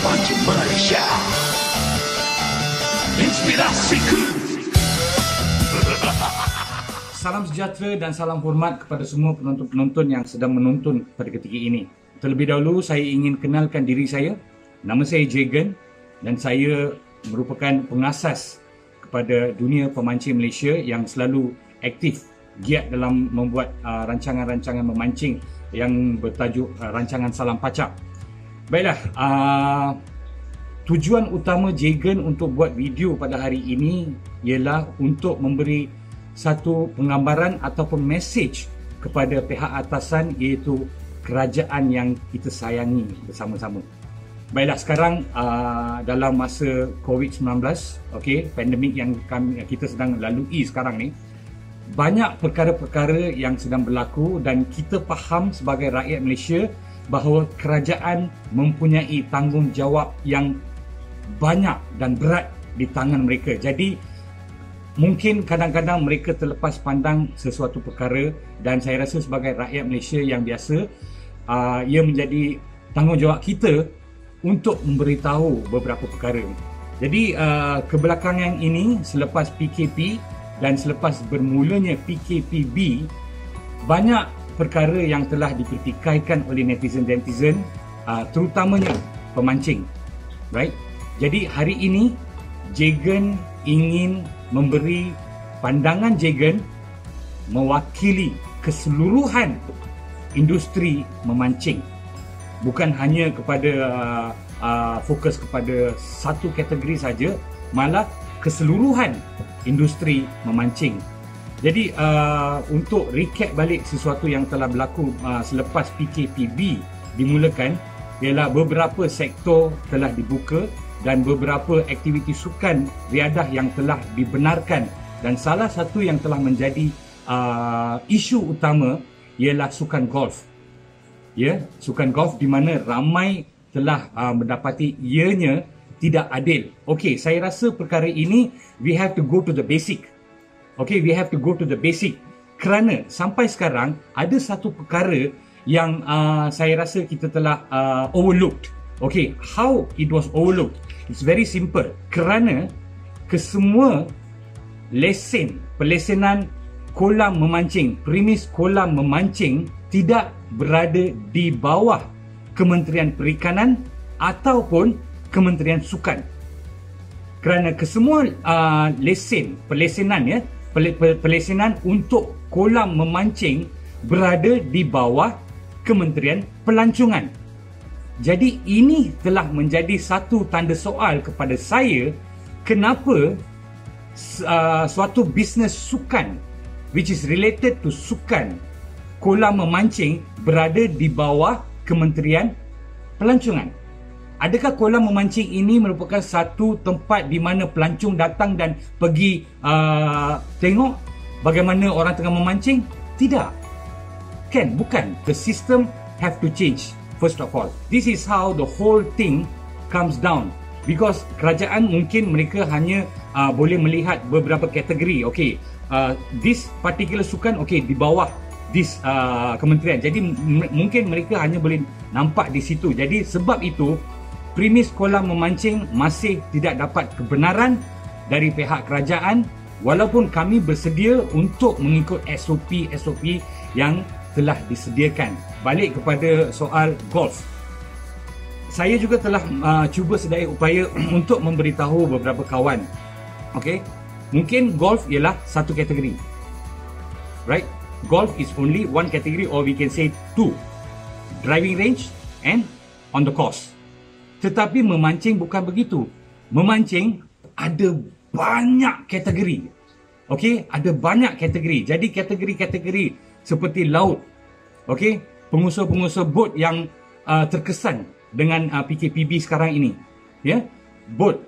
Pemancing Malaysia. Inspirasiku. Salam sejahtera dan salam hormat kepada semua penonton-penonton yang sedang menonton pada ketika ini. Terlebih dahulu saya ingin kenalkan diri saya. Nama saya Jagan dan saya merupakan pengasas kepada dunia pemancing Malaysia yang selalu aktif giat dalam membuat rancangan-rancangan memancing yang bertajuk rancangan Salam Pacak. Baiklah, tujuan utama Jagan untuk buat video pada hari ini ialah untuk memberi satu penggambaran ataupun mesej kepada pihak atasan, iaitu kerajaan yang kita sayangi bersama-sama. Baiklah, sekarang dalam masa COVID-19, okey, pandemik yang kita sedang lalui sekarang ni, banyak perkara-perkara yang sedang berlaku dan kita faham sebagai rakyat Malaysia bahawa kerajaan mempunyai tanggungjawab yang banyak dan berat di tangan mereka. Jadi mungkin kadang-kadang mereka terlepas pandang sesuatu perkara, dan saya rasa sebagai rakyat Malaysia yang biasa, ia menjadi tanggungjawab kita untuk memberitahu beberapa perkara. Jadi kebelakangan ini, selepas PKP dan selepas bermulanya PKPB, banyak perkara yang telah dipertikaikan oleh netizen-netizen, terutamanya pemancing. Right? Jadi hari ini Jagan ingin memberi pandangan Jagan mewakili keseluruhan industri memancing, bukan hanya kepada fokus kepada satu kategori saja, malah keseluruhan industri memancing. Jadi untuk recap balik sesuatu yang telah berlaku selepas PKPB dimulakan, ialah beberapa sektor telah dibuka dan beberapa aktiviti sukan riadah yang telah dibenarkan, dan salah satu yang telah menjadi isu utama ialah sukan golf. Ya, sukan golf di mana ramai telah mendapati ianya tidak adil. Okey, saya rasa perkara ini we have to go to the basic. Okey, we have to go to the basic. Kerana sampai sekarang ada satu perkara yang saya rasa kita telah overlooked. Okey, how it was overlooked? It's very simple. Kerana kesemua pelesenan kolam memancing, premis kolam memancing tidak berada di bawah Kementerian Perikanan ataupun Kementerian Sukan. Kerana kesemua pelesenan untuk kolam memancing berada di bawah Kementerian Pelancongan. Jadi ini telah menjadi satu tanda soal kepada saya, kenapa suatu bisnes sukan which is related to sukan, kolam memancing, berada di bawah Kementerian Pelancongan. Adakah kolam memancing ini merupakan satu tempat di mana pelancong datang dan pergi tengok bagaimana orang tengah memancing? Tidak. Kan? Bukan. The system have to change. First of all, this is how the whole thing comes down. Because kerajaan mungkin mereka hanya boleh melihat beberapa kategori. Okay, this particular sukan, okay, di bawah this kementerian. Jadi mungkin mereka hanya boleh nampak di situ. Jadi sebab itu, premis kolam memancing masih tidak dapat kebenaran dari pihak kerajaan, walaupun kami bersedia untuk mengikut SOP yang telah disediakan. Balik kepada soal golf, saya juga telah cuba sedaya upaya untuk memberitahu beberapa kawan. Okay, mungkin golf ialah satu kategori, right? Golf is only one category, or we can say two: driving range and on the course. Tetapi memancing bukan begitu. Memancing ada banyak kategori. Okay, ada banyak kategori. Jadi kategori-kategori seperti laut, okay, pengusaha-pengusaha bot yang terkesan dengan PKPB sekarang ini, ya, bot,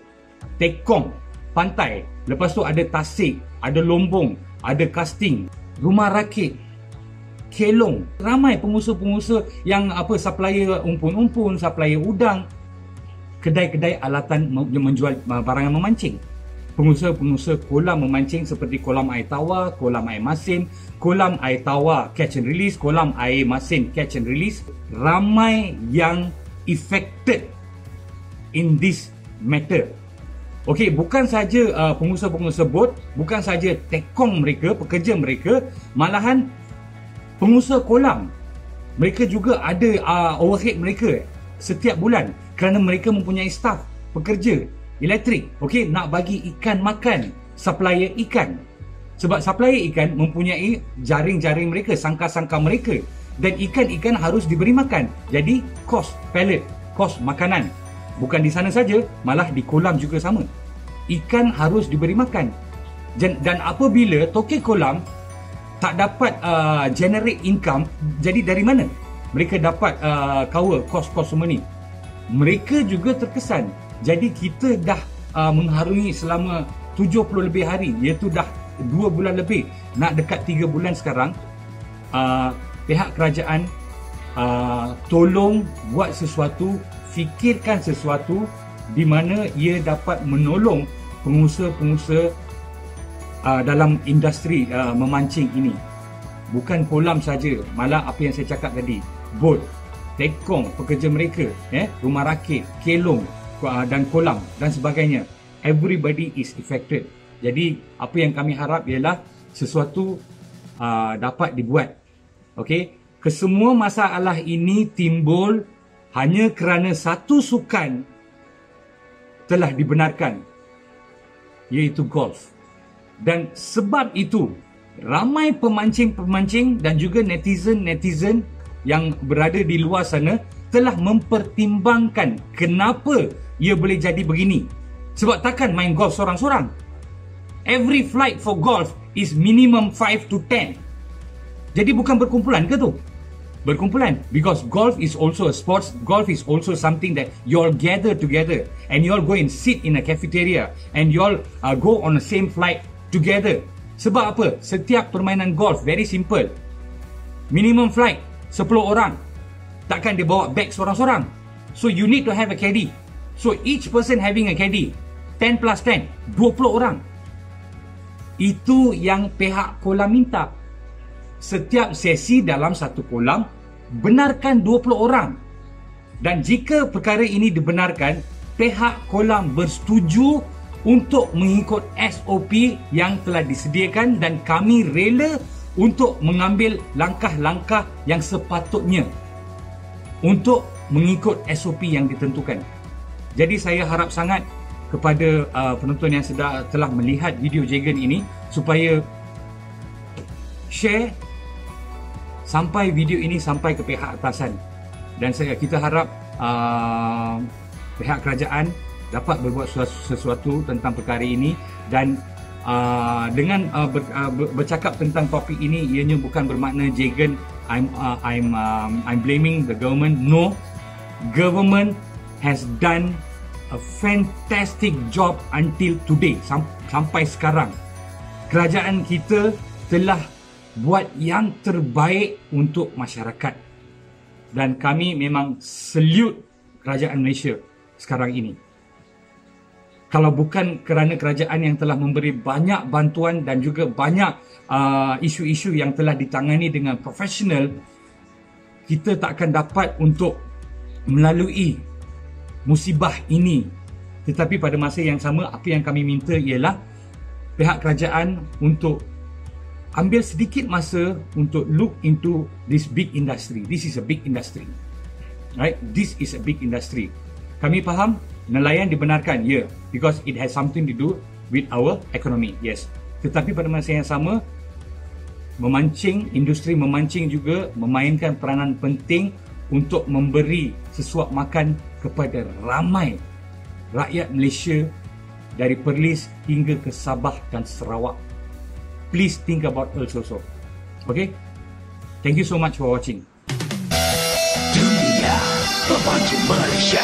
tekong, pantai, lepas tu ada tasik, ada lombong, ada casting, rumah rakit, kelong. Ramai pengusaha-pengusaha yang supplier umpun-umpun, supplier udang, kedai-kedai alatan menjual barangan memancing. Pengusaha-pengusaha kolam memancing seperti kolam air tawar, kolam air masin, kolam air tawar catch and release, kolam air masin catch and release, ramai yang affected in this matter. Okey, bukan saja pengusaha-pengusaha bot, bukan saja tekong mereka, pekerja mereka, malahan pengusaha kolam, mereka juga ada overhead mereka setiap bulan kerana mereka mempunyai staff, pekerja, elektrik. Okey, nak bagi ikan makan, supplier ikan. Sebab supplier ikan mempunyai jaring-jaring mereka, sangkar-sangkar mereka, dan ikan-ikan harus diberi makan. Jadi, kos pellet, kos makanan. Bukan di sana saja, malah di kolam juga sama. Ikan harus diberi makan. Dan apabila tokek kolam tak dapat generate income, jadi dari mana mereka dapat cover kos-kos semua ni? Mereka juga terkesan. Jadi kita dah mengharungi selama 70 lebih hari, iaitu dah 2 bulan lebih, nak dekat 3 bulan sekarang. Pihak kerajaan tolong buat sesuatu, fikirkan sesuatu di mana ia dapat menolong pengusaha-pengusaha dalam industri memancing ini. Bukan kolam saja, malah apa yang saya cakap tadi, bot, tekong, pekerja mereka, rumah rakit, kelong dan kolam dan sebagainya. Everybody is affected. Jadi apa yang kami harap ialah sesuatu dapat dibuat. Okey, kesemua masalah ini timbul hanya kerana satu sukan telah dibenarkan, iaitu golf. Dan sebab itu ramai pemancing-pemancing dan juga netizen-netizen yang berada di luar sana telah mempertimbangkan kenapa ia boleh jadi begini. Sebab takkan main golf sorang-sorang. Every flight for golf is minimum 5 to 10. Jadi bukan berkumpulan ke tu? Berkumpulan, because golf is also a sports. Golf is also something that you all gather together and you all go and sit in a cafeteria and you all go on the same flight together. Sebab apa? Setiap permainan golf very simple. Minimum flight 10 orang. Takkan dia bawa bag sorang-sorang. So you need to have a caddy. So each person having a caddy, 10 plus 10, 20 orang. Itu yang pihak kolam minta. Setiap sesi dalam satu kolam benarkan 20 orang. Dan jika perkara ini dibenarkan, pihak kolam bersetuju untuk mengikut SOP yang telah disediakan dan kami rela untuk mengambil langkah-langkah yang sepatutnya untuk mengikut SOP yang ditentukan. Jadi saya harap sangat kepada penonton yang telah melihat video Jagan ini supaya share sampai video ini sampai ke pihak atasan, dan kita harap pihak kerajaan dapat berbuat sesuatu tentang perkara ini. Dan dengan bercakap tentang topik ini, ianya bukan bermakna Jagan I'm blaming the government. No, government has done a fantastic job until today. Sampai sekarang kerajaan kita telah buat yang terbaik untuk masyarakat, dan kami memang salute kerajaan Malaysia sekarang ini. Kalau bukan kerana kerajaan yang telah memberi banyak bantuan dan juga banyak isu-isu yang telah ditangani dengan profesional, kita tak akan dapat untuk melalui musibah ini. Tetapi pada masa yang sama, apa yang kami minta ialah pihak kerajaan untuk ambil sedikit masa untuk look into this big industry. This is a big industry. Right? This is a big industry. Kami faham nelayan dibenarkan, yeah, because it has something to do with our economy. Yes. Tetapi pada masa yang sama, industri memancing juga memainkan peranan penting untuk memberi sesuap makan kepada ramai rakyat Malaysia dari Perlis hingga ke Sabah dan Sarawak. Please think about us also. Okay? Thank you so much for watching. Dunia Pemancing Malaysia.